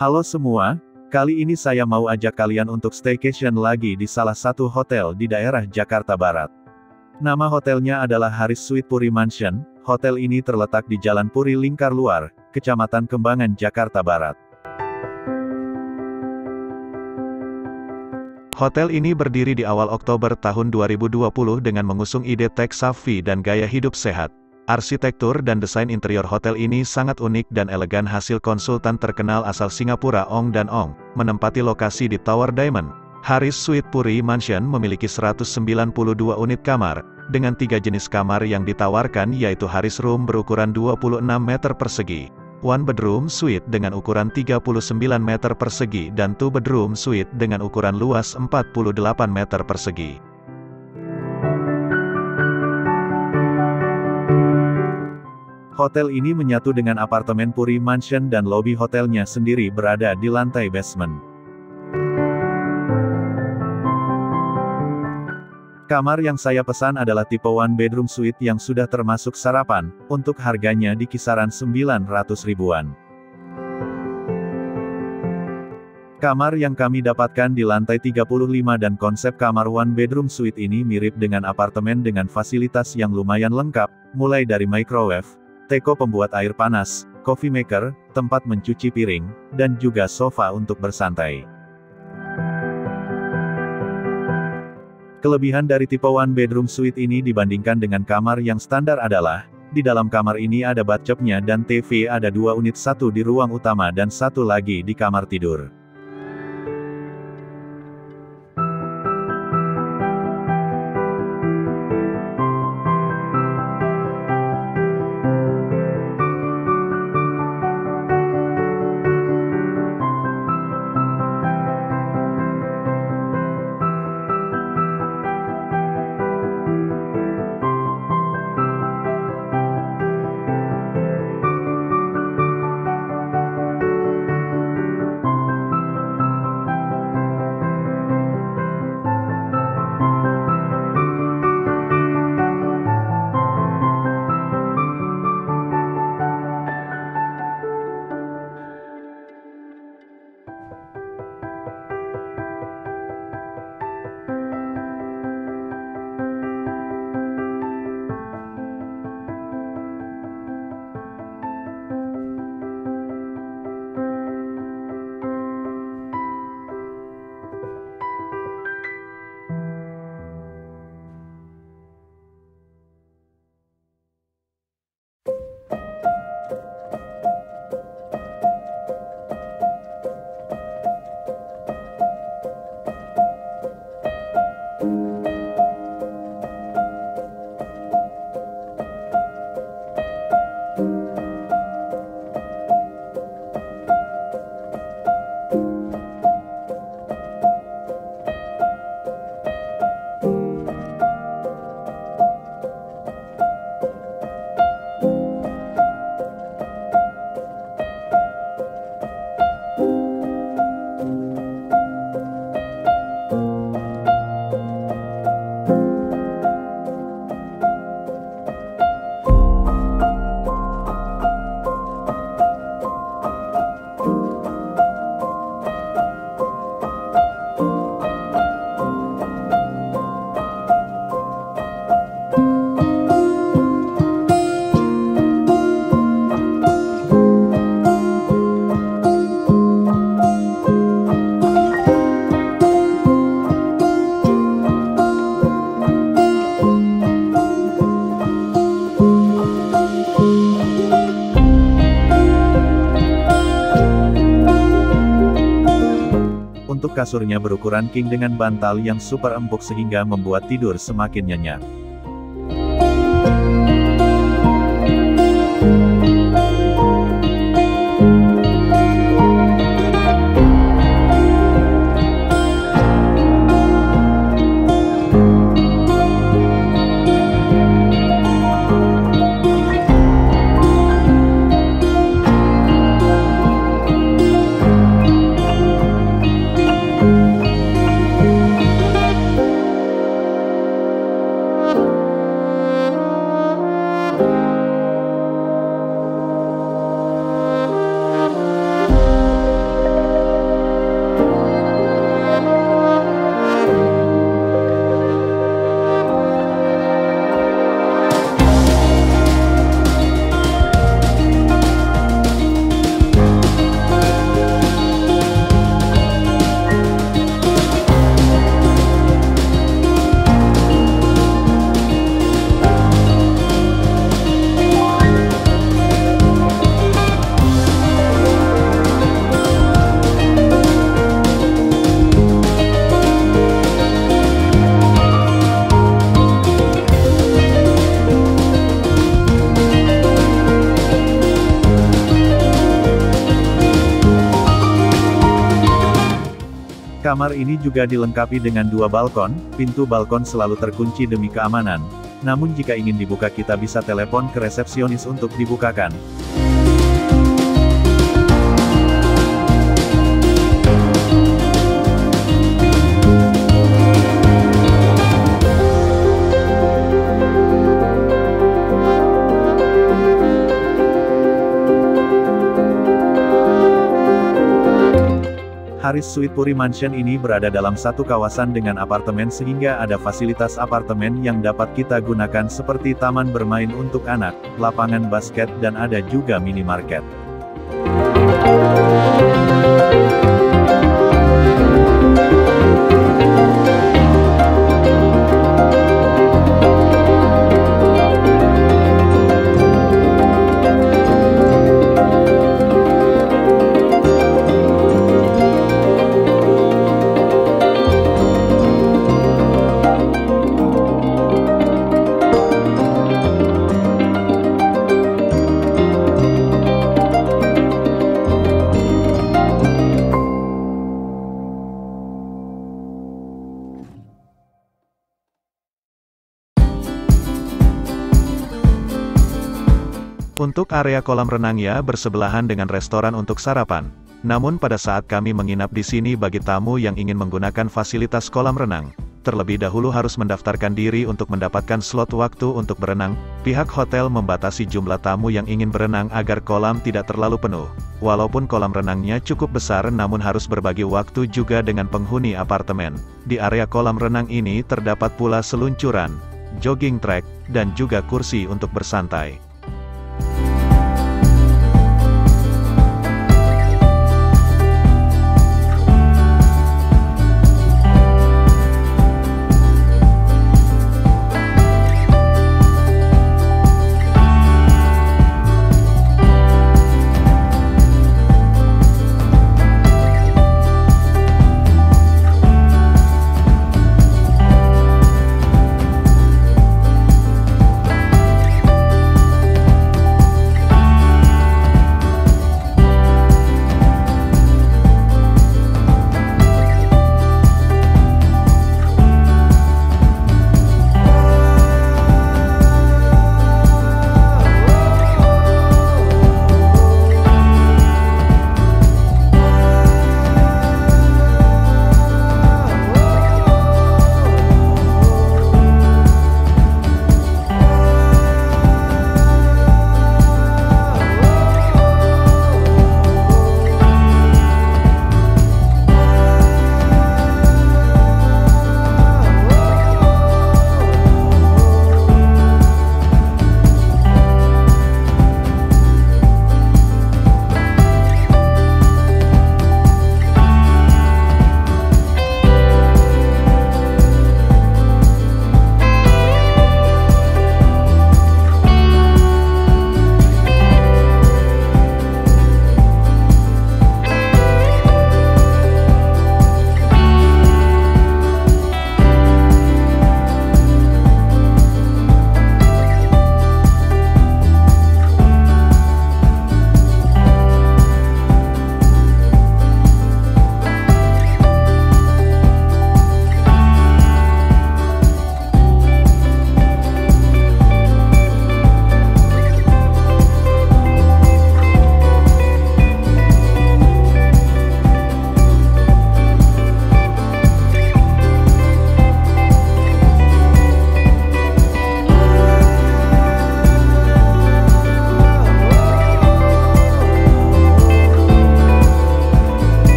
Halo semua, kali ini saya mau ajak kalian untuk staycation lagi di salah satu hotel di daerah Jakarta Barat. Nama hotelnya adalah Haris Suite Puri Mansion. Hotel ini terletak di Jalan Puri Lingkar Luar, Kecamatan Kembangan, Jakarta Barat. Hotel ini berdiri di awal Oktober tahun 2020 dengan mengusung ide tech savvy dan gaya hidup sehat. Arsitektur dan desain interior hotel ini sangat unik dan elegan hasil konsultan terkenal asal Singapura Ong dan Ong, menempati lokasi di Tower Diamond. Haris Suite Puri Mansion memiliki 192 unit kamar, dengan 3 jenis kamar yang ditawarkan yaitu Haris Room berukuran 26 meter persegi, One Bedroom Suite dengan ukuran 39 meter persegi dan Two Bedroom Suite dengan ukuran luas 48 meter persegi. Hotel ini menyatu dengan apartemen Puri Mansion dan lobi hotelnya sendiri berada di lantai basement. Kamar yang saya pesan adalah tipe One Bedroom Suite yang sudah termasuk sarapan, untuk harganya di kisaran 900 ribuan. Kamar yang kami dapatkan di lantai 35 dan konsep kamar One Bedroom Suite ini mirip dengan apartemen dengan fasilitas yang lumayan lengkap, mulai dari microwave, teko pembuat air panas, coffee maker, tempat mencuci piring, dan juga sofa untuk bersantai. Kelebihan dari tipe One Bedroom Suite ini dibandingkan dengan kamar yang standar adalah, di dalam kamar ini ada bathtubnya dan TV ada 2 unit, satu di ruang utama dan satu lagi di kamar tidur. Untuk kasurnya berukuran king dengan bantal yang super empuk sehingga membuat tidur semakin nyenyak. Kamar ini juga dilengkapi dengan 2 balkon, pintu balkon selalu terkunci demi keamanan. Namun jika ingin dibuka kita bisa telepon ke resepsionis untuk dibukakan. Haris Suite Puri Mansion ini berada dalam satu kawasan dengan apartemen sehingga ada fasilitas apartemen yang dapat kita gunakan seperti taman bermain untuk anak, lapangan basket dan ada juga minimarket. Untuk area kolam renangnya bersebelahan dengan restoran untuk sarapan. Namun pada saat kami menginap di sini bagi tamu yang ingin menggunakan fasilitas kolam renang, terlebih dahulu harus mendaftarkan diri untuk mendapatkan slot waktu untuk berenang. Pihak hotel membatasi jumlah tamu yang ingin berenang agar kolam tidak terlalu penuh. Walaupun kolam renangnya cukup besar namun harus berbagi waktu juga dengan penghuni apartemen. Di area kolam renang ini terdapat pula seluncuran, jogging track, dan juga kursi untuk bersantai.